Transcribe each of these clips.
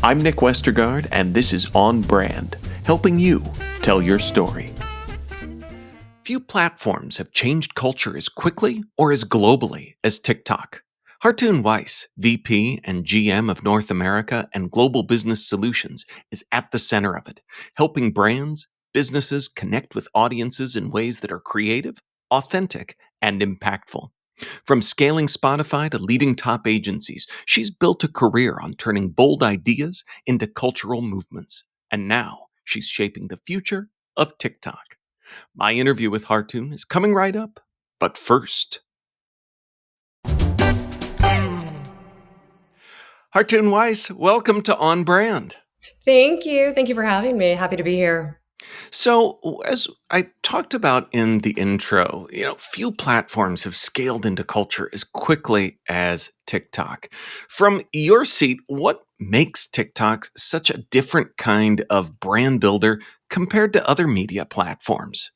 I'm Nick Westergaard, and this is On Brand, helping you tell your story. Few platforms have changed culture as quickly or as globally as TikTok. Khartoon Weiss, VP and GM of North America and Global Business Solutions, is at the center of it, helping brands, businesses connect with audiences in ways that are creative, authentic, and impactful. From scaling Spotify to leading top agencies, she's built a career on turning bold ideas into cultural movements. And now she's shaping the future of TikTok. My interview with Khartoon is coming right up. But first, Khartoon Weiss, welcome to On Brand. Thank you. Thank you for having me. Happy to be here. So, as I talked about in the intro, few platforms have scaled into culture as quickly as TikTok. From your seat, what makes TikTok such a different kind of brand builder compared to other media platforms?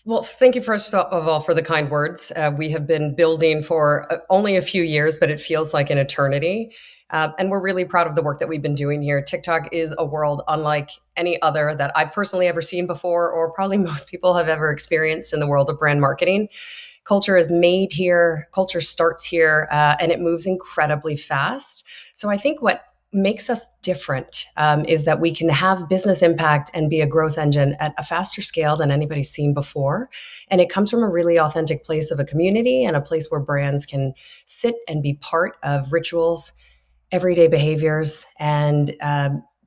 Well, thank you first of all for the kind words. We have been building for only a few years, but it feels like an eternity. And we're really proud of the work that we've been doing here. TikTok is a world unlike any other that I've personally ever seen before, or probably most people have ever experienced in the world of brand marketing. Culture is made here, culture starts here, and it moves incredibly fast. So I think what makes us different is that we can have business impact and be a growth engine at a faster scale than anybody's seen before. And it comes from a really authentic place of a community and a place where brands can sit and be part of rituals, everyday behaviors, and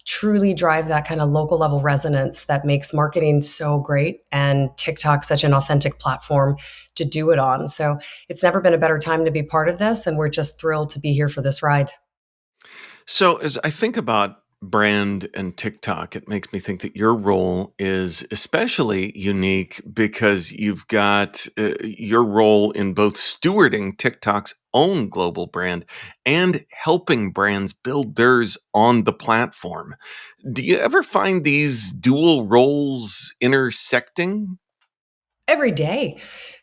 truly drive that kind of local level resonance that makes marketing so great and TikTok such an authentic platform to do it on. So it's never been a better time to be part of this. And we're just thrilled to be here for this ride. So, as I think about brand and TikTok, it makes me think that your role is especially unique because you've got your role in both stewarding TikTok's own global brand and helping brands build theirs on the platform. Do you ever find these dual roles intersecting? Every day.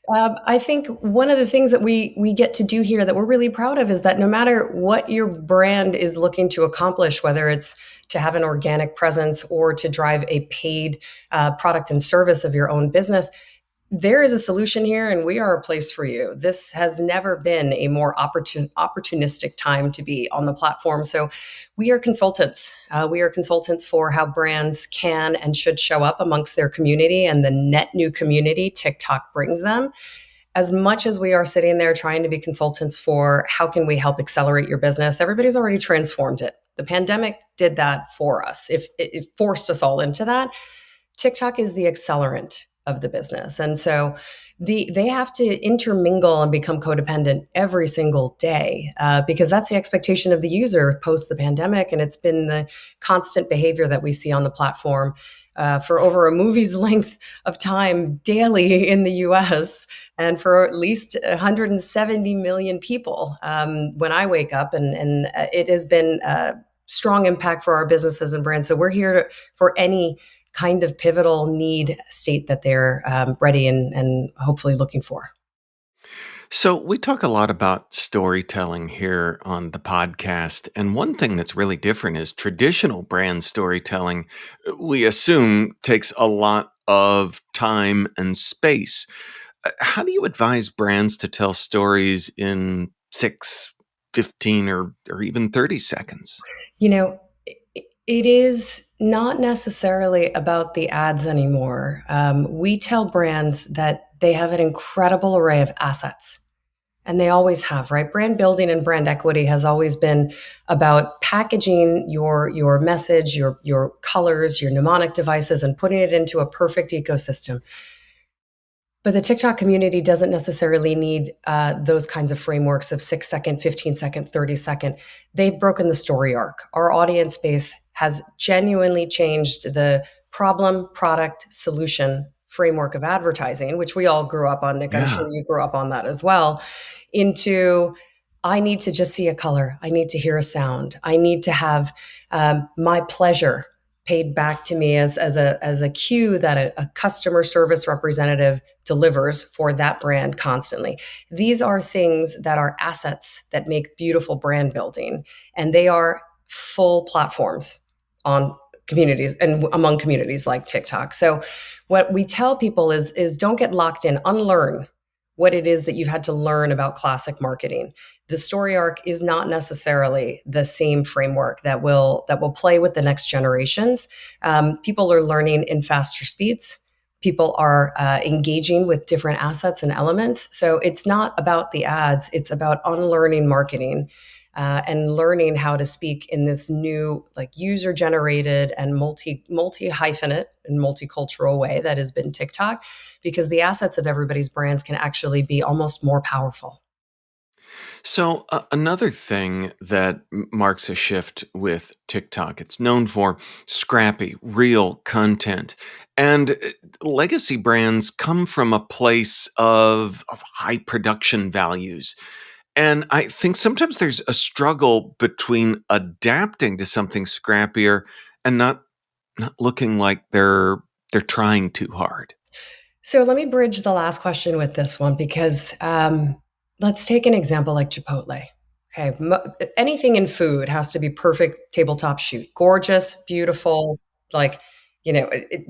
I think one of the things that we get to do here that we're really proud of is that no matter what your brand is looking to accomplish, whether it's to have an organic presence or to drive a paid product and service of your own business, there is a solution here and we are a place for you. This has never been a more opportunistic time to be on the platform. So we are consultants. We are consultants for how brands can and should show up amongst their community and the net new community TikTok brings them. As much as we are sitting there trying to be consultants for how can we help accelerate your business, everybody's already transformed it. The pandemic did that for us. If it forced us all into that, TikTok is the accelerant of the business. And so they have to intermingle and become codependent every single day because that's the expectation of the user post the pandemic. And it's been the constant behavior that we see on the platform for over a movie's length of time daily in the US and for at least 170 million people when I wake up. And it has been a strong impact for our businesses and brands. So we're here for any kind of pivotal need state that they're ready and hopefully looking for. So, we talk a lot about storytelling here on the podcast. And one thing that's really different is traditional brand storytelling, we assume, takes a lot of time and space. How do you advise brands to tell stories in 6, 15, or even 30 seconds? You know, it is not necessarily about the ads anymore. We tell brands that they have an incredible array of assets. And they always have, right? Brand building and brand equity has always been about packaging your message, your colors, your mnemonic devices, and putting it into a perfect ecosystem. But the TikTok community doesn't necessarily need those kinds of frameworks of 6-second, 15-second, 30-second. They've broken the story arc. Our audience base has genuinely changed the problem, product, solution framework of advertising, which we all grew up on. Nick, I'm Yeah. sure you grew up on that as well, into I need to just see a color. I need to hear a sound. I need to have my pleasure paid back to me as a cue that a customer service representative delivers for that brand constantly. These are things that are assets that make beautiful brand building, and they are full platforms on communities and among communities like TikTok. So what we tell people is don't get locked in, unlearn what it is that you've had to learn about classic marketing. The story arc is not necessarily the same framework that will play with the next generations. People are learning in faster speeds. People are engaging with different assets and elements. So it's not about the ads, it's about unlearning marketing and learning how to speak in this new, like, user generated and multi hyphenate and multicultural way that has been TikTok, because the assets of everybody's brands can actually be almost more powerful. So, another thing that marks a shift with TikTok, it's known for scrappy, real content. And legacy brands come from a place of high production values. And I think sometimes there's a struggle between adapting to something scrappier and not looking like they're trying too hard. So let me bridge the last question with this one because let's take an example like Chipotle. Okay, anything in food has to be perfect tabletop shoot, gorgeous, beautiful. Like,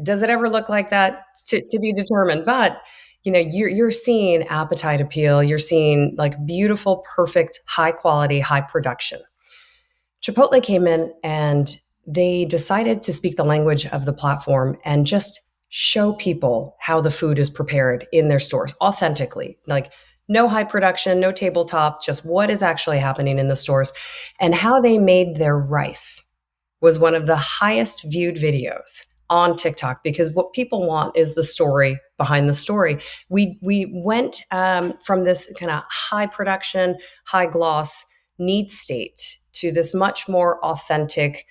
does it ever look like that to be determined? But you're seeing appetite appeal. You're seeing like beautiful, perfect, high quality, high production. Chipotle came in and they decided to speak the language of the platform and just show people how the food is prepared in their stores authentically. Like, no high production, no tabletop, just what is actually happening in the stores. And how they made their rice was one of the highest viewed videos on TikTok, because what people want is the story behind the story. We went from this kind of high production, high gloss need state to this much more authentic,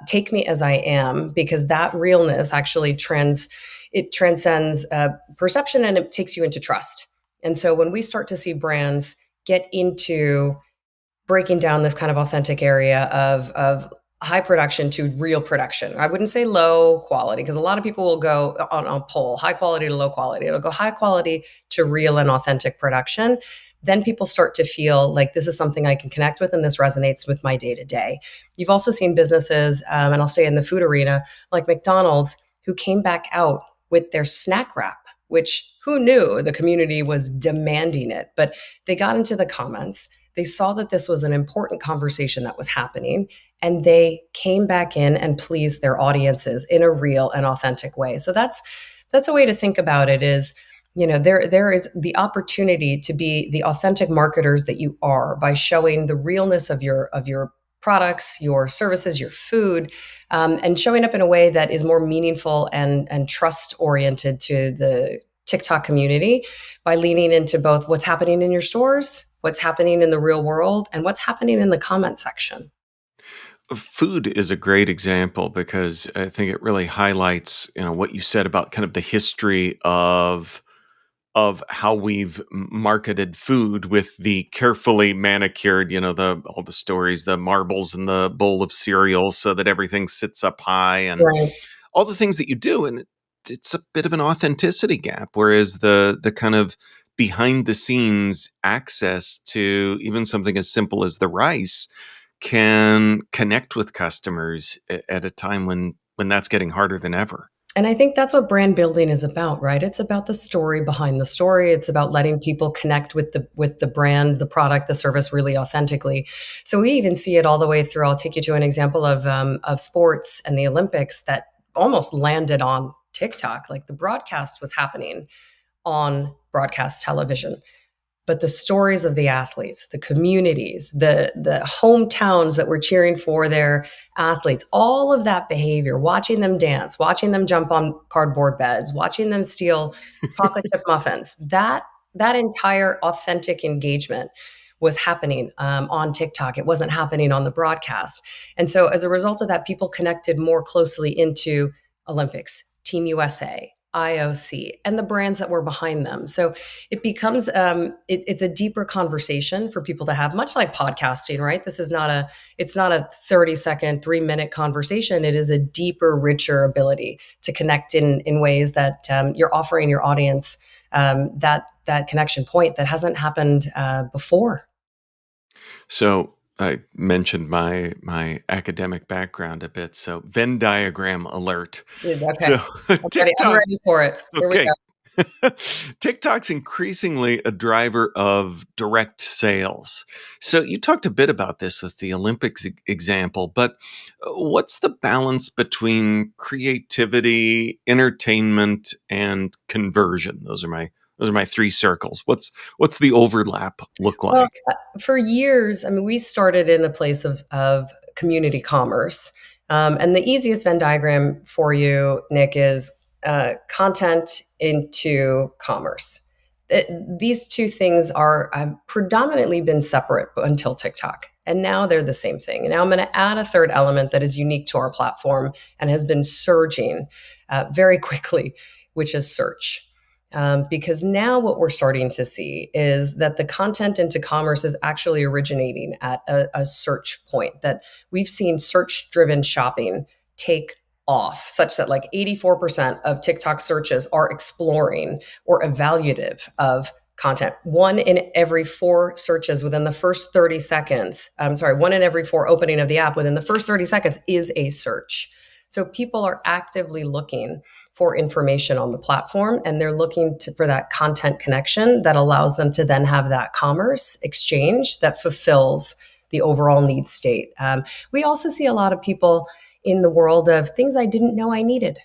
take me as I am, because that realness actually transcends perception, and it takes you into trust. And so when we start to see brands get into breaking down this kind of authentic area of high production to real production. I wouldn't say low quality, because a lot of people will go on a poll, high quality to low quality. It'll go high quality to real and authentic production. Then people start to feel like this is something I can connect with and this resonates with my day to day. You've also seen businesses, and I'll stay in the food arena, like McDonald's, who came back out with their snack wrap, which who knew the community was demanding it. But they got into the comments. They saw that this was an important conversation that was happening, and they came back in and pleased their audiences in a real and authentic way. So that's a way to think about it. Is there is the opportunity to be the authentic marketers that you are by showing the realness of your products, your services, your food, and showing up in a way that is more meaningful and trust oriented to the TikTok community, by leaning into both what's happening in your stores, what's happening in the real world, and what's happening in the comment section. Food is a great example because I think it really highlights, what you said about kind of the history of how we've marketed food with the carefully manicured, the all the stories, the marbles in the bowl of cereal so that everything sits up high and Right. all the things that you do. And it's a bit of an authenticity gap, whereas the kind of behind the scenes access to even something as simple as the rice can connect with customers at a time when that's getting harder than ever. And I think that's what brand building is about, right? It's about the story behind the story. It's about letting people connect with the brand, the product, the service really authentically. So we even see it all the way through. I'll take you to an example of sports and the Olympics that almost landed on TikTok. Like, the broadcast was happening on broadcast television, but the stories of the athletes, the communities, the hometowns that were cheering for their athletes, all of that behavior, watching them dance, watching them jump on cardboard beds, watching them steal chocolate chip muffins, that entire authentic engagement was happening on TikTok. It wasn't happening on the broadcast. And so as a result of that, people connected more closely into Olympics, Team USA, IOC, and the brands that were behind them. So it becomes it's a deeper conversation for people to have, much like podcasting, right? This is not a it's not a 30-second, 3-minute conversation. It is a deeper, richer ability to connect in ways that you're offering your audience that connection point that hasn't happened before. So I mentioned my academic background a bit, so Venn diagram alert. Okay, So I'm TikTok, ready for it. Here we okay. go. TikTok's increasingly a driver of direct sales. So you talked a bit about this with the Olympics example, but what's the balance between creativity, entertainment, and conversion? Those are my three circles. What's the overlap look Well, like? for years, I mean, we started in a place of community commerce. And the easiest Venn diagram for you, Nick, is content into commerce. These two things are have predominantly been separate until TikTok. And now they're the same thing. And now I'm going to add a third element that is unique to our platform and has been surging very quickly, which is search. Because now what we're starting to see is that the content into commerce is actually originating at a search point, that we've seen search driven shopping take off, such that like 84% of TikTok searches are exploring or evaluative of content. One in every four searches within the first 30 seconds, I'm sorry, one in every four opening of the app within the first 30 seconds is a search. So people are actively looking for information on the platform, and they're looking for that content connection that allows them to then have that commerce exchange that fulfills the overall need state. We also see a lot of people in the world of things I didn't know I needed.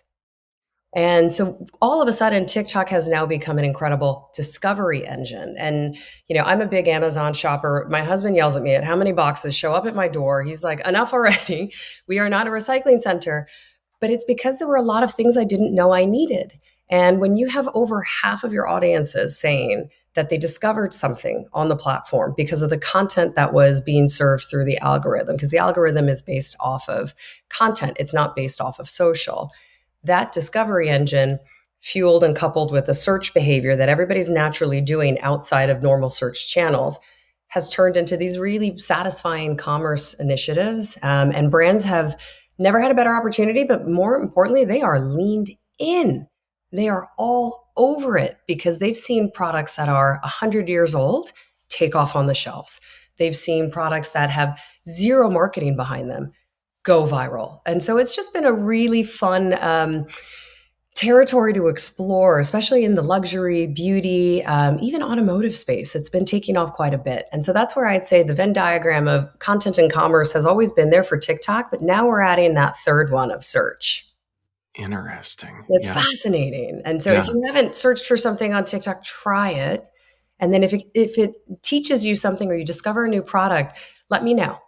And so all of a sudden, TikTok has now become an incredible discovery engine. And, I'm a big Amazon shopper. My husband yells at me at how many boxes show up at my door. He's like, enough already. We are not a recycling center. But it's because there were a lot of things I didn't know I needed. And when you have over half of your audiences saying that they discovered something on the platform because of the content that was being served through the algorithm, because the algorithm is based off of content, it's not based off of social. That discovery engine, fueled and coupled with the search behavior that everybody's naturally doing outside of normal search channels, has turned into these really satisfying commerce initiatives. And brands have never had a better opportunity, but more importantly, they are leaned in. They are all over it because they've seen products that are 100 years old take off on the shelves. They've seen products that have zero marketing behind them go viral. And so it's just been a really fun territory to explore, especially in the luxury, beauty, even automotive space. It's been taking off quite a bit. And so that's where I'd say the Venn diagram of content and commerce has always been there for TikTok, but now we're adding that third one of search. Interesting. It's Yeah. fascinating. And so if Yeah. you haven't searched for something on TikTok, try it. And then if it teaches you something or you discover a new product, let me know.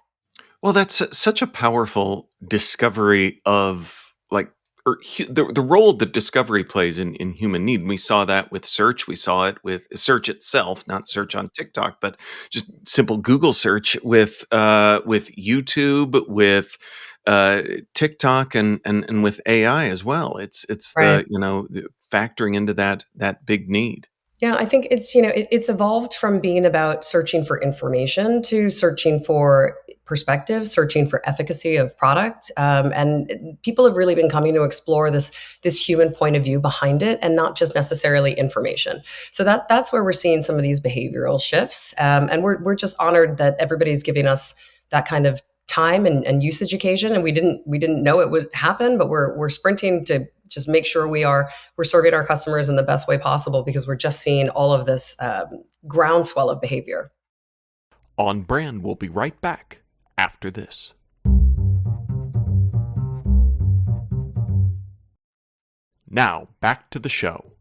Well, that's such a powerful discovery of like the role that discovery plays in human need. We saw that with search. We saw it with search itself, not search on TikTok, but just simple Google search with YouTube, with TikTok, and with AI as well. It's Right. the factoring into that big need. Yeah, I think it's evolved from being about searching for information to searching for perspective, searching for efficacy of product, and people have really been coming to explore this human point of view behind it, and not just necessarily information. So that's where we're seeing some of these behavioral shifts, and we're just honored that everybody's giving us that kind of time and usage occasion, and we didn't know it would happen, but we're sprinting to just make sure we're serving our customers in the best way possible because we're just seeing all of this groundswell of behavior. On Brand will be right back after this. Now, back to the show.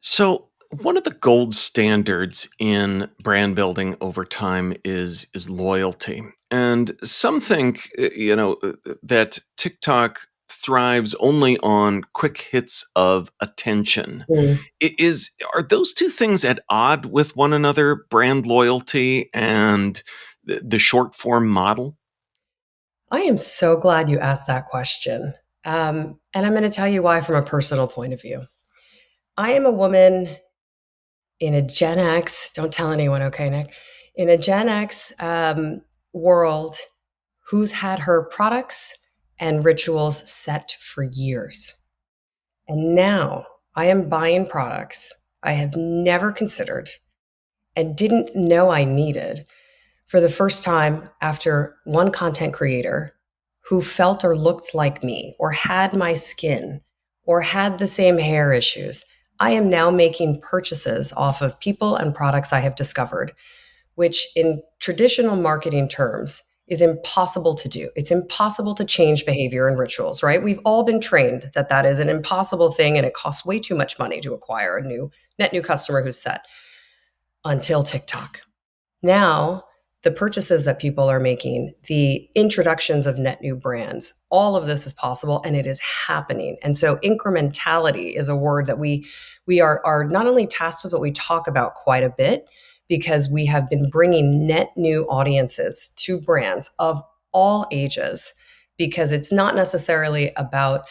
So, one of the gold standards in brand building over time is loyalty. And some think that TikTok thrives only on quick hits of attention. Are those two things at odd with one another, brand loyalty and the short form model? I am so glad you asked that question. And I'm going to tell you why from a personal point of view. I am a woman in a Gen X, don't tell anyone, okay, Nick, in a Gen X world who's had her products and rituals set for years. And now I am buying products I have never considered. and didn't know I needed for the first time after one content creator who felt or looked like me, or had my skin, or had the same hair issues. I am now making purchases off of people and products I have discovered, which in traditional marketing terms is impossible to do. It's impossible to change behavior and rituals, right? We've all been trained that that is an impossible thing and it costs way too much money to acquire a net new customer who's set until TikTok. Now, the purchases that people are making, the introductions of net new brands, all of this is possible and it is happening. And so incrementality is a word that we are not only tasked with, but we talk about quite a bit because we have been bringing net new audiences to brands of all ages, because it's not necessarily about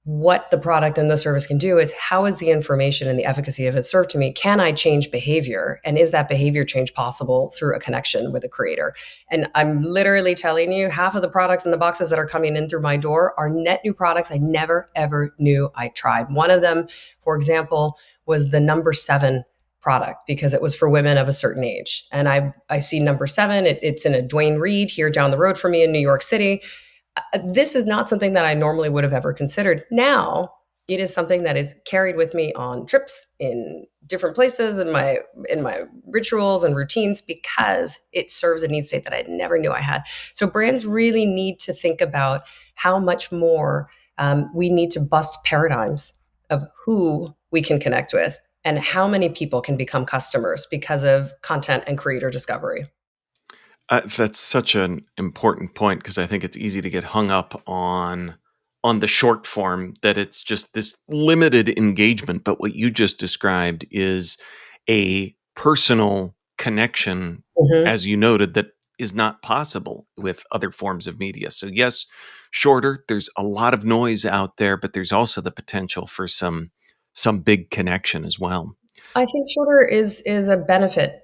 what the product and the service can do. Is how is the information and the efficacy of it served to me? Can I change behavior? And is that behavior change possible through a connection with a creator? And I'm literally telling you, half of the products in the boxes that are coming in through my door are net new products I never, ever knew I tried. One of them, for example, was the number 7 product because it was for women of a certain age. And I see number 7, it's in a Dwayne Reed here down the road from me in New York City. This is not something that I normally would have ever considered. Now it is something that is carried with me on trips in different places in my rituals and routines because it serves a need state that I never knew I had. So brands really need to think about how much more we need to bust paradigms of who we can connect with and how many people can become customers because of content and creator discovery. That's such an important point because I think it's easy to get hung up on the short form, that it's just this limited engagement. But what you just described is a personal connection, Mhm. as you noted, that is not possible with other forms of media. So yes, shorter. There's a lot of noise out there, but there's also the potential for some big connection as well. I think shorter is a benefit.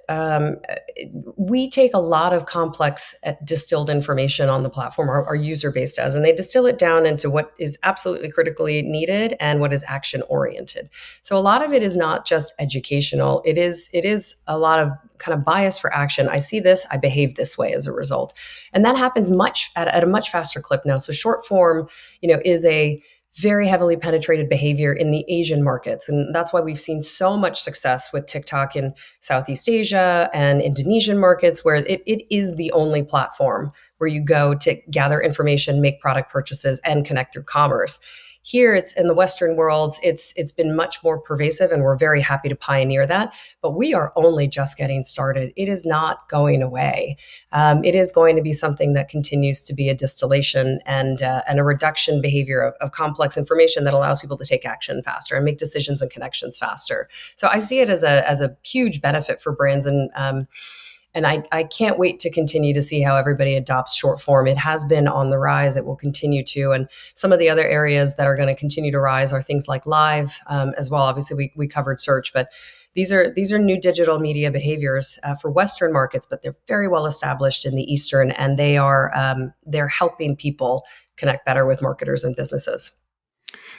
We take a lot of complex distilled information on the platform. Our user base does, and they distill it down into what is absolutely critically needed and what is action oriented. So a lot of it is not just educational. It is a lot of kind of bias for action. I see this, I behave this way as a result, and that happens much at a much faster clip now. So short form, is a very heavily penetrated behavior in the Asian markets. And that's why we've seen so much success with TikTok in Southeast Asia and Indonesian markets, where it is the only platform where you go to gather information, make product purchases, and connect through commerce. Here, it's in the Western worlds, it's been much more pervasive, and we're very happy to pioneer that. But we are only just getting started. It is not going away. It is going to be something that continues to be a distillation and a reduction behavior of complex information that allows people to take action faster and make decisions and connections faster. So I see it as a huge benefit for brands, and I can't wait to continue to see how everybody adopts short form. It has been on the rise. It will continue to. And some of the other areas that are going to continue to rise are things like live as well. Obviously, we covered search, but these are new digital media behaviors for Western markets, but they're very well established in the Eastern, and they're helping people connect better with marketers and businesses.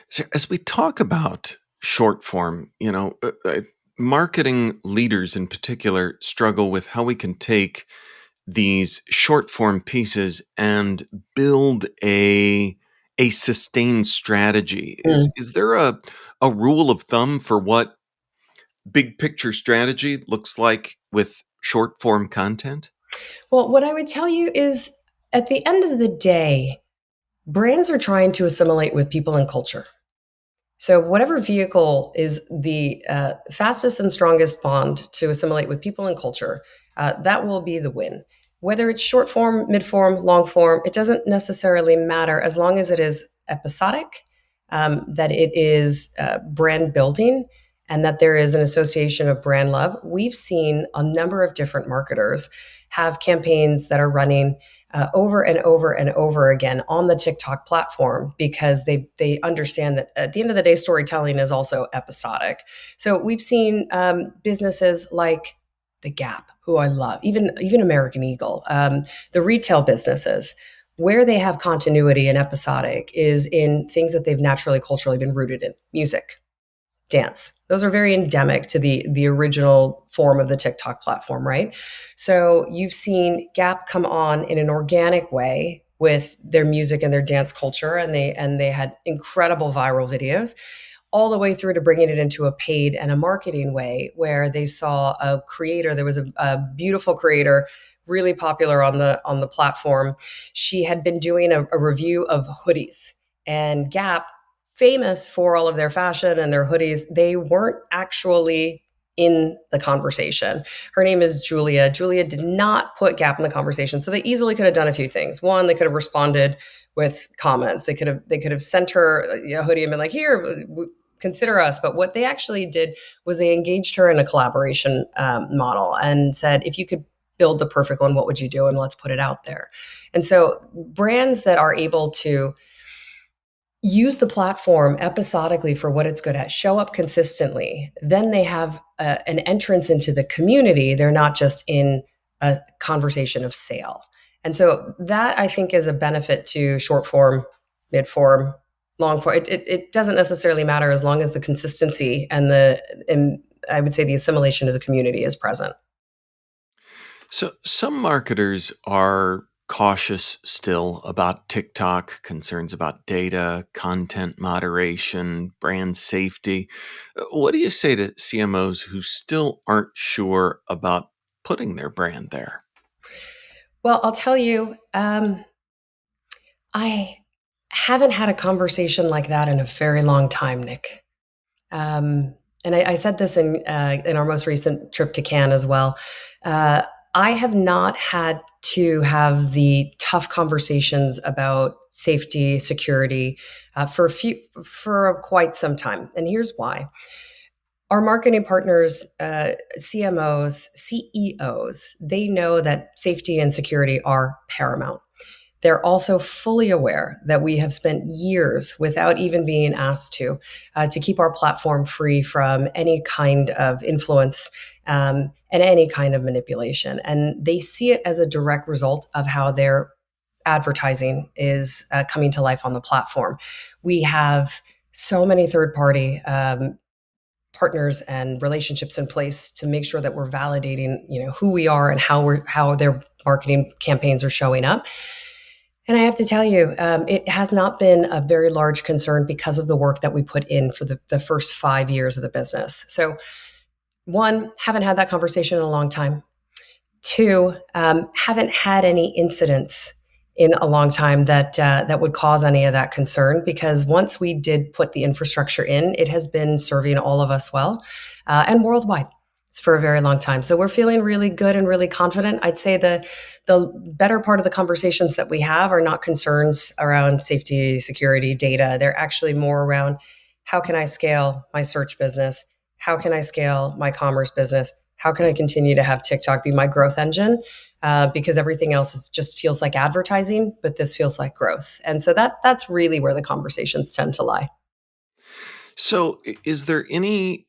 So as we talk about short form, marketing leaders in particular struggle with how we can take these short form pieces and build a sustained strategy. Is there a rule of thumb for what big picture strategy looks like with short form content? Well, what I would tell you is at the end of the day, brands are trying to assimilate with people and culture. So, whatever vehicle is the fastest and strongest bond to assimilate with people and culture, that will be the win. Whether it's short form, mid form, long form, it doesn't necessarily matter as long as it is episodic, that it is brand building, and that there is an association of brand love. We've seen a number of different marketers have campaigns that are running over and over and over again on the TikTok platform because they understand that at the end of the day, storytelling is also episodic. So we've seen businesses like The Gap, who I love, even American Eagle, the retail businesses. Where they have continuity and episodic is in things that they've naturally culturally been rooted in: music, dance. Those are very endemic to the original form of the TikTok platform, right? So you've seen Gap come on in an organic way with their music and their dance culture, and they had incredible viral videos, all the way through to bringing it into a paid and a marketing way where they saw a creator. There was a beautiful creator, really popular on the platform. She had been doing a review of hoodies, and Gap, famous for all of their fashion and their hoodies, they weren't actually in the conversation. Her name is Julia. Julia did not put Gap in the conversation. So they easily could have done a few things. One, they could have responded with comments. They could have sent her a hoodie and been like, here, consider us. But what they actually did was they engaged her in a collaboration model and said, if you could build the perfect one, what would you do? And let's put it out there. And so brands that are able to use the platform episodically for what it's good at, show up consistently, then they have an entrance into the community. They're not just in a conversation of sale. And so that I think is a benefit to short form, mid form, long form. It doesn't necessarily matter as long as the consistency and I would say the assimilation of the community is present. So some marketers are cautious still about TikTok, concerns about data, content moderation, brand safety. What do you say to CMOs who still aren't sure about putting their brand there? Well, I'll tell you, I haven't had a conversation like that in a very long time, Nick. And I said this in our most recent trip to Cannes as well. Uh, I have not had to have the tough conversations about safety, security for quite some time, and here's why. Our marketing partners, CMOs, CEOs, they know that safety and security are paramount. They're also fully aware that we have spent years without even being asked to keep our platform free from any kind of influence and any kind of manipulation. And they see it as a direct result of how their advertising is coming to life on the platform. We have so many third party partners and relationships in place to make sure that we're validating, who we are and how their marketing campaigns are showing up. And I have to tell you, it has not been a very large concern because of the work that we put in for the first 5 years of the business. So, one, haven't had that conversation in a long time. Two, haven't had any incidents in a long time that would cause any of that concern, because once we did put the infrastructure in, it has been serving all of us well and worldwide for a very long time. So we're feeling really good and really confident. I'd say the better part of the conversations that we have are not concerns around safety, security, data. They're actually more around, how can I scale my search business? How can I scale my commerce business? How can I continue to have TikTok be my growth engine? Because everything else just feels like advertising, but this feels like growth. And so that's really where the conversations tend to lie. So, is there any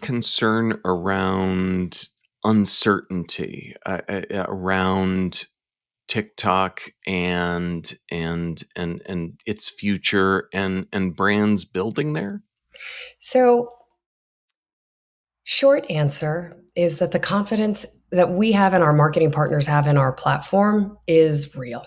concern around uncertainty around TikTok and its future and brands building there? So short answer is that the confidence that we have and our marketing partners have in our platform is real.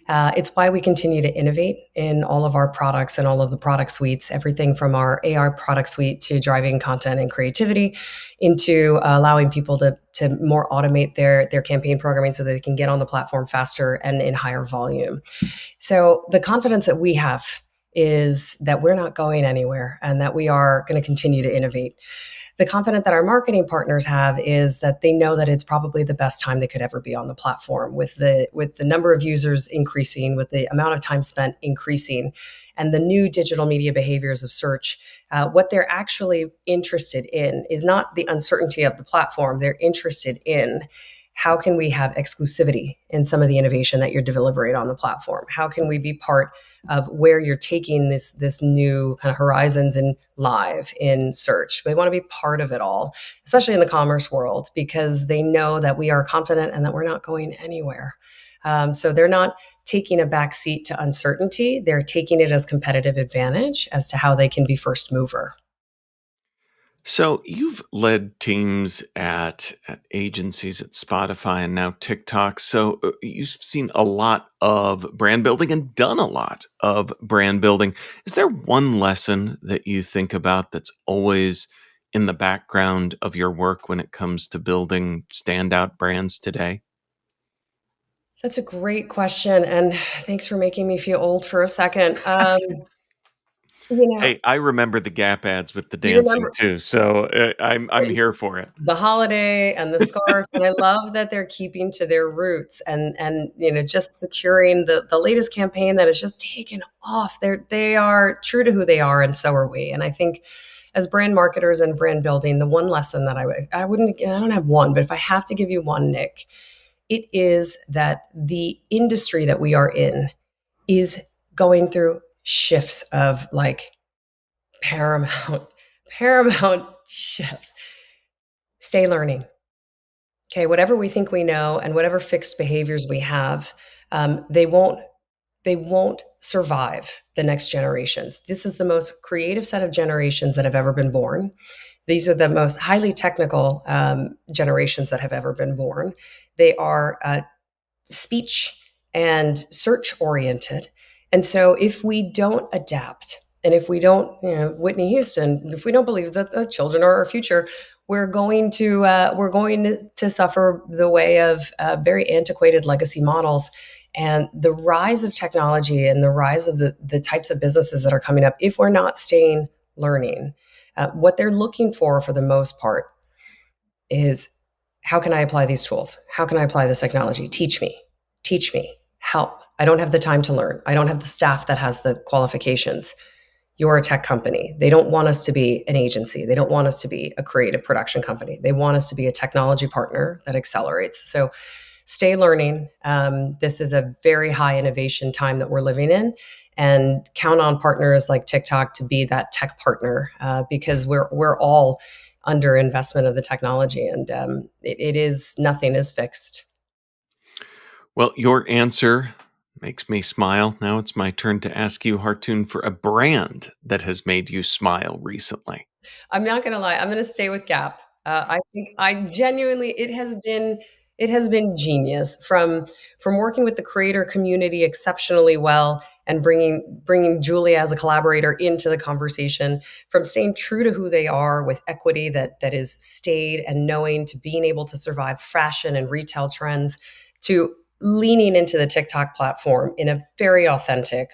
It's why we continue to innovate in all of our products and all of the product suites, everything from our AR product suite to driving content and creativity into allowing people to more automate their campaign programming so that they can get on the platform faster and in higher volume. So the confidence that we have is that we're not going anywhere and that we are going to continue to innovate. The confidence that our marketing partners have is that they know that it's probably the best time they could ever be on the platform, with the number of users increasing, with the amount of time spent increasing, and the new digital media behaviors of search. What they're actually interested in is not the uncertainty of the platform. They're interested in, how can we have exclusivity in some of the innovation that you're delivering on the platform? How can we be part of where you're taking this new kind of horizons in live in search? They want to be part of it all, especially in the commerce world, because they know that we are confident and that we're not going anywhere. So they're not taking a back seat to uncertainty. They're taking it as competitive advantage as to how they can be first mover. So you've led teams at agencies at Spotify and now TikTok. So you've seen a lot of brand building and done a lot of brand building. Is there one lesson that you think about that's always in the background of your work when it comes to building standout brands today? That's a great question, and thanks for making me feel old for a second. You know, Hey, I remember the Gap ads with the you dancing remember too, so I'm here for it. the holiday and the scarf, and I love that they're keeping to their roots and just securing the latest campaign that has just taken off. They are true to who they are, and so are we. And I think as brand marketers and brand building, the one lesson that I don't have one, but if I have to give you one, Nick, it is that the industry that we are in is going through shifts of like paramount paramount shifts. Stay learning. Okay, whatever we think we know and whatever fixed behaviors we have, they won't survive the next generations. This is the most creative set of generations that have ever been born. These are the most highly technical generations that have ever been born. They are speech and search oriented. And so if we don't adapt, and if we don't, Whitney Houston, if we don't believe that the children are our future, we're going to suffer the way of very antiquated legacy models. And the rise of technology and the rise of the types of businesses that are coming up, if we're not staying learning, what they're looking for the most part, is how can I apply these tools? How can I apply this technology? Teach me, help. I don't have the time to learn. I don't have the staff that has the qualifications. You're a tech company. They don't want us to be an agency. They don't want us to be a creative production company. They want us to be a technology partner that accelerates. So stay learning. This is a very high innovation time that we're living in, and count on partners like TikTok to be that tech partner because we're all under investment of the technology, and it is nothing is fixed. Well, your answer makes me smile. Now it's my turn to ask you, Hartoon, for a brand that has made you smile recently. I'm not going to lie. I'm going to stay with Gap. I think I genuinely it has been genius from working with the creator community exceptionally well and bringing Julia as a collaborator into the conversation, from staying true to who they are with equity that is stayed and knowing to being able to survive fashion and retail trends, to leaning into the TikTok platform in a very authentic,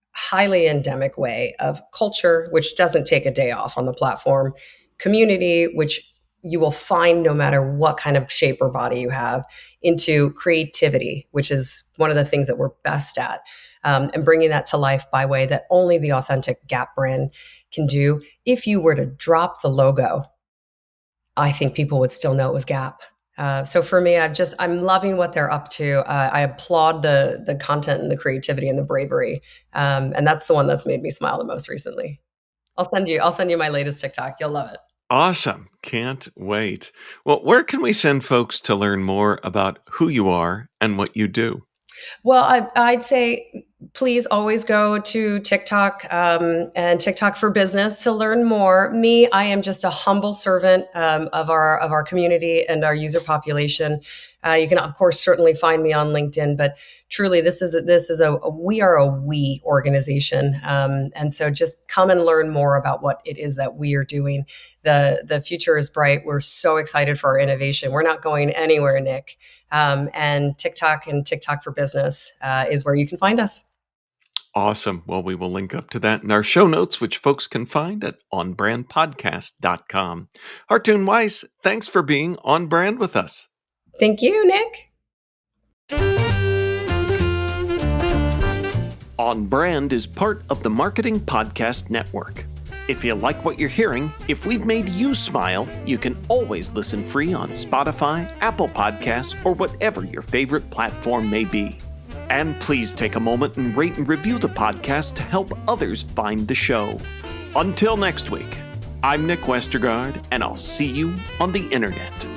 highly endemic way of culture, which doesn't take a day off on the platform, community, which you will find no matter what kind of shape or body you have, into creativity, which is one of the things that we're best at, and bringing that to life by way that only the authentic Gap brand can do. If you were to drop the logo, I think people would still know it was Gap. So for me, I'm loving what they're up to. I applaud the content and the creativity and the bravery, and that's the one that's made me smile the most recently. I'll send you my latest TikTok. You'll love it. Awesome. Can't wait. Well, where can we send folks to learn more about who you are and what you do? Well, I'd say please always go to TikTok and TikTok for Business to learn more. Me, I am just a humble servant of our community and our user population. You can, of course, certainly find me on LinkedIn, but truly, we are a we organization, and so just come and learn more about what it is that we are doing. The future is bright. We're so excited for our innovation. We're not going anywhere, Nick. And TikTok for Business is where you can find us. Awesome. Well, we will link up to that in our show notes, which folks can find at onbrandpodcast.com. Hartoon Weiss, thanks for being on brand with us. Thank you, Nick. On Brand is part of the Marketing Podcast Network. If you like what you're hearing, if we've made you smile, you can always listen free on Spotify, Apple Podcasts, or whatever your favorite platform may be. And please take a moment and rate and review the podcast to help others find the show. Until next week, I'm Nick Westergaard, and I'll see you on the internet.